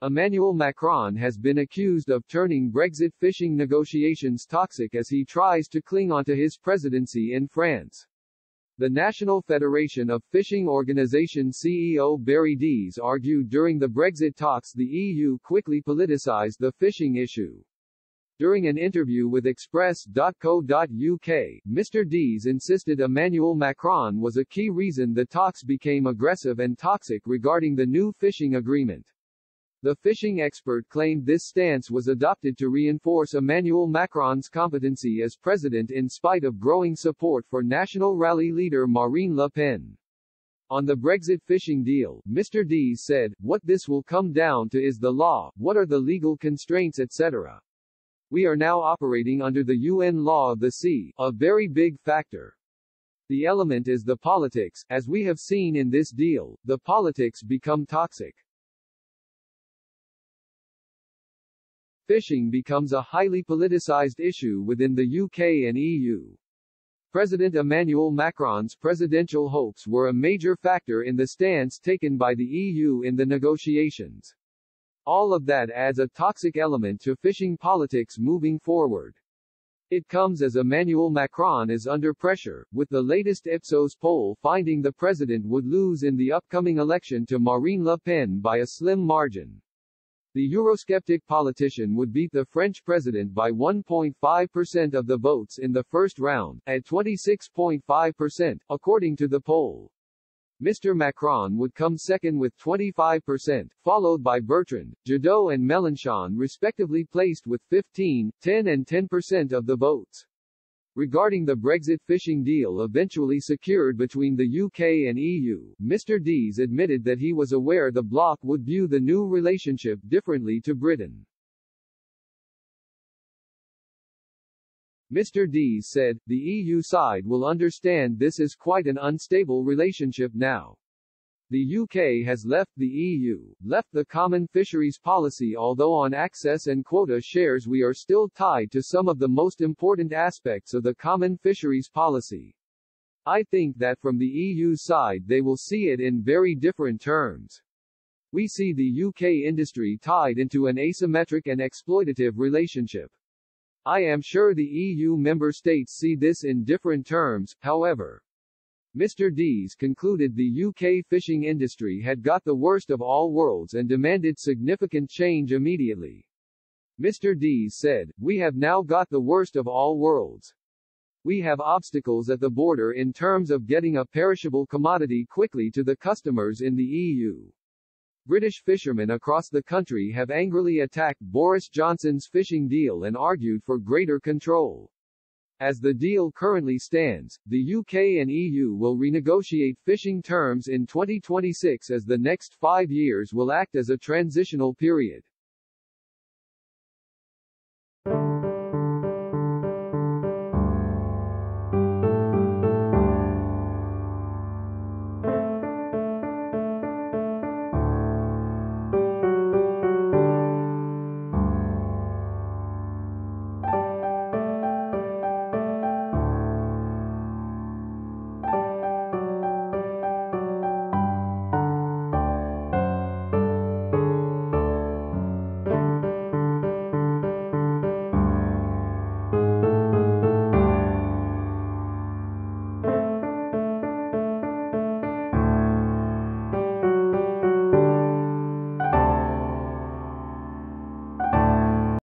Emmanuel Macron has been accused of turning Brexit fishing negotiations toxic as he tries to cling onto his presidency in France. The National Federation of Fishing Organization CEO Boris argued during the Brexit talks the EU quickly politicized the fishing issue. During an interview with Express.co.uk, Mr. Dees insisted Emmanuel Macron was a key reason the talks became aggressive and toxic regarding the new fishing agreement. The fishing expert claimed this stance was adopted to reinforce Emmanuel Macron's competency as president in spite of growing support for National Rally leader Marine Le Pen. On the Brexit fishing deal, Mr. Dees said, "What this will come down to is the law, what are the legal constraints etc. We are now operating under the UN law of the sea, a very big factor. The element is the politics, as we have seen in this deal, the politics become toxic. Fishing becomes a highly politicized issue within the UK and EU. President Emmanuel Macron's presidential hopes were a major factor in the stance taken by the EU in the negotiations. All of that adds a toxic element to fishing politics moving forward. It comes as Emmanuel Macron is under pressure, with the latest Ipsos poll finding the president would lose in the upcoming election to Marine Le Pen by a slim margin. The Eurosceptic politician would beat the French president by 1.5% of the votes in the first round, at 26.5%, according to the poll. Mr. Macron would come second with 25%, followed by Bertrand, Jadot and Mélenchon respectively placed with 15, 10 and 10% of the votes. Regarding the Brexit fishing deal eventually secured between the UK and EU, Mr. Dees admitted that he was aware the bloc would view the new relationship differently to Britain. Mr. Dees said, "The EU side will understand this is quite an unstable relationship now. The UK has left the EU, left the common fisheries policy, although on access and quota shares we are still tied to some of the most important aspects of the common fisheries policy. I think that from the EU side they will see it in very different terms. We see the UK industry tied into an asymmetric and exploitative relationship. I am sure the EU member states see this in different terms, however." Mr. Dees concluded the UK fishing industry had got the worst of all worlds and demanded significant change immediately. Mr. Dees said, "We have now got the worst of all worlds. We have obstacles at the border in terms of getting a perishable commodity quickly to the customers in the EU. British fishermen across the country have angrily attacked Boris Johnson's fishing deal and argued for greater control. As the deal currently stands, the UK and EU will renegotiate fishing terms in 2026 as the next 5 years will act as a transitional period.